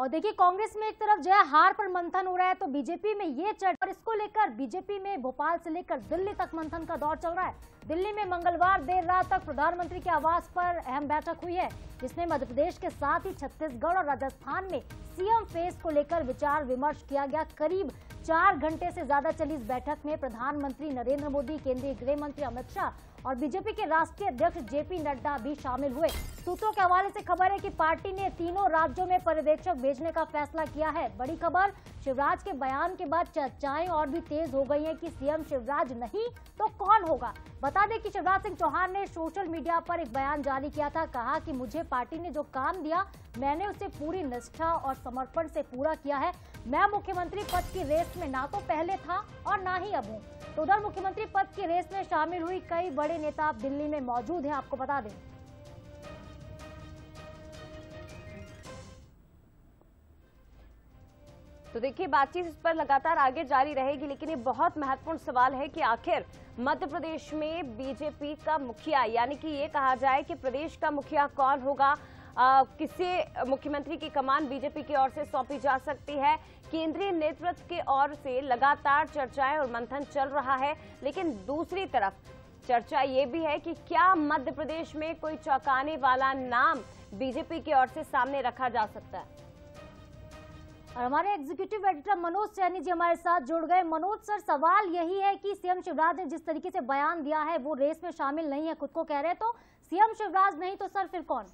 और देखिए, कांग्रेस में एक तरफ जय हार पर मंथन हो रहा है तो बीजेपी में ये चर्चा, और इसको लेकर बीजेपी में भोपाल से लेकर दिल्ली तक मंथन का दौर चल रहा है। दिल्ली में मंगलवार देर रात तक प्रधानमंत्री के आवास पर अहम बैठक हुई है, जिसमें मध्य प्रदेश के साथ ही छत्तीसगढ़ और राजस्थान में सीएम फेस को लेकर विचार विमर्श किया गया। करीब 4 घंटे से ज्यादा चली इस बैठक में प्रधानमंत्री नरेंद्र मोदी, केंद्रीय गृह मंत्री अमित शाह और बीजेपी के राष्ट्रीय अध्यक्ष जेपी नड्डा भी शामिल हुए। सूत्रों के हवाले से खबर है कि पार्टी ने तीनों राज्यों में पर्यवेक्षक भेजने का फैसला किया है। बड़ी खबर, शिवराज के बयान के बाद चर्चाएं और भी तेज हो गई हैं कि सीएम शिवराज नहीं तो कौन होगा। बता दें कि शिवराज सिंह चौहान ने सोशल मीडिया पर एक बयान जारी किया था। कहा कि मुझे पार्टी ने जो काम दिया मैंने उसे पूरी निष्ठा और समर्पण से पूरा किया है। मैं मुख्यमंत्री पद की रेस में ना तो पहले था और ना ही अब हूँ। तो उधर मुख्यमंत्री पद की रेस में शामिल हुई कई बड़े नेता अब दिल्ली में मौजूद हैं, आपको बता दें। तो देखिए, बातचीत इस पर लगातार आगे जारी रहेगी, लेकिन ये बहुत महत्वपूर्ण सवाल है कि आखिर मध्य प्रदेश में बीजेपी का मुखिया, यानी कि ये कहा जाए कि प्रदेश का मुखिया कौन होगा, किसे मुख्यमंत्री की कमान बीजेपी की ओर से सौंपी जा सकती है। केंद्रीय नेतृत्व की ओर से लगातार चर्चाएं और मंथन चल रहा है, लेकिन दूसरी तरफ चर्चा ये भी है कि क्या मध्य प्रदेश में कोई चौंकाने वाला नाम बीजेपी की ओर से सामने रखा जा सकता है। और हमारे एग्जीक्यूटिव एडिटर मनोज सैनी जी हमारे साथ जुड़ गए। मनोज सर, सवाल यही है कि सीएम शिवराज ने जिस तरीके से बयान दिया है वो रेस में शामिल नहीं है, खुद को कह रहे, तो सीएम शिवराज नहीं तो सर फिर कौन?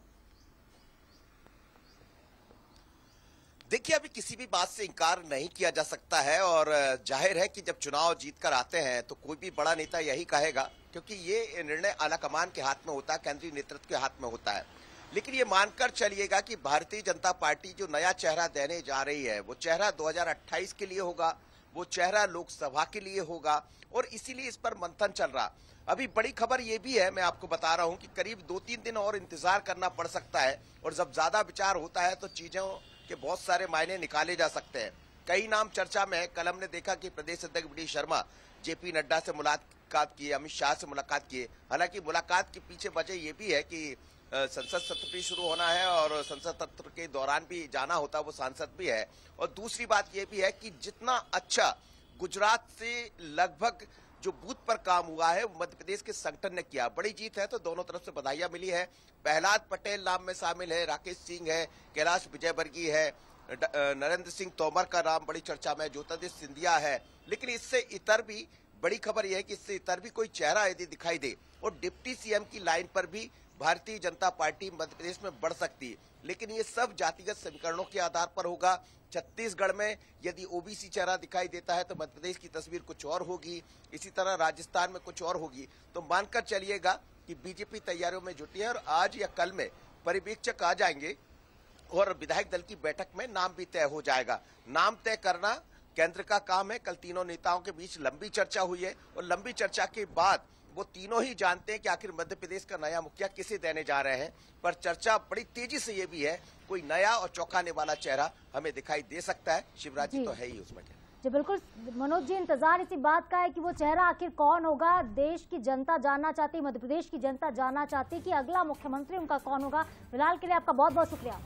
देखिए, अभी किसी भी बात से इनकार नहीं किया जा सकता है और जाहिर है कि जब चुनाव जीत कर आते हैं तो कोई भी बड़ा नेता यही कहेगा, क्योंकि ये निर्णय आलाकमान के हाथ में होता है, केंद्रीय नेतृत्व के हाथ में होता है। लेकिन ये मानकर चलिएगा कि भारतीय जनता पार्टी जो नया चेहरा देने जा रही है वो चेहरा 2028 के लिए होगा, वो चेहरा लोकसभा के लिए होगा और इसीलिए इस पर मंथन चल रहा। अभी बड़ी खबर ये भी है, मैं आपको बता रहा हूं कि करीब 2-3 दिन और इंतजार करना पड़ सकता है और जब ज्यादा विचार होता है तो चीजों के बहुत सारे मायने निकाले जा सकते हैं। कई नाम चर्चा में है। कल हमने देखा कि प्रदेश अध्यक्ष V D Sharma JP Nadda से मुलाकात की, अमित शाह से मुलाकात की। हालांकि मुलाकात के पीछे वजह ये भी है कि संसद सत्र भी शुरू होना है और संसद सत्र के दौरान भी जाना होता है, वो सांसद भी है। और दूसरी बात ये भी है कि जितना अच्छा गुजरात से लगभग जो बूथ पर काम हुआ है मध्य प्रदेश के संगठन ने किया, बड़ी जीत है, तो दोनों तरफ से बधाइयां मिली है। प्रहलाद पटेल नाम में शामिल है, राकेश सिंह है, कैलाश विजयवर्गीय है, नरेंद्र सिंह तोमर का नाम बड़ी चर्चा में, ज्योतिरादित्य सिंधिया है। लेकिन इससे इतर भी बड़ी खबर यह है कि इससे इतर भी कोई चेहरा यदि दिखाई दे और डिप्टी सीएम की लाइन पर भी भारतीय जनता पार्टी मध्य प्रदेश में बढ़ सकती है। लेकिन ये सब जातिगत समीकरणों के आधार पर होगा। छत्तीसगढ़ में यदि ओबीसी चेहरा दिखाई देता है तो मध्य प्रदेश की तस्वीर कुछ और होगी, इसी तरह राजस्थान में कुछ और होगी। तो मानकर चलिएगा कि बीजेपी तैयारियों में जुटी है और आज या कल में पर्यवेक्षक आ जाएंगे और विधायक दल की बैठक में नाम भी तय हो जाएगा। नाम तय करना केंद्र का काम है। कल तीनों नेताओं के बीच लंबी चर्चा हुई है और लंबी चर्चा के बाद वो तीनों ही जानते हैं कि आखिर मध्य प्रदेश का नया मुखिया किसे देने जा रहे हैं। पर चर्चा बड़ी तेजी से ये भी है, कोई नया और चौंकाने वाला चेहरा हमें दिखाई दे सकता है। शिवराज जी तो है ही उसमें। जी बिल्कुल मनोज जी, इंतजार इसी बात का है कि वो चेहरा आखिर कौन होगा। देश की जनता जानना चाहती, मध्य प्रदेश की जनता जानना चाहती कि अगला मुख्यमंत्री उनका कौन होगा। फिलहाल के लिए आपका बहुत बहुत शुक्रिया।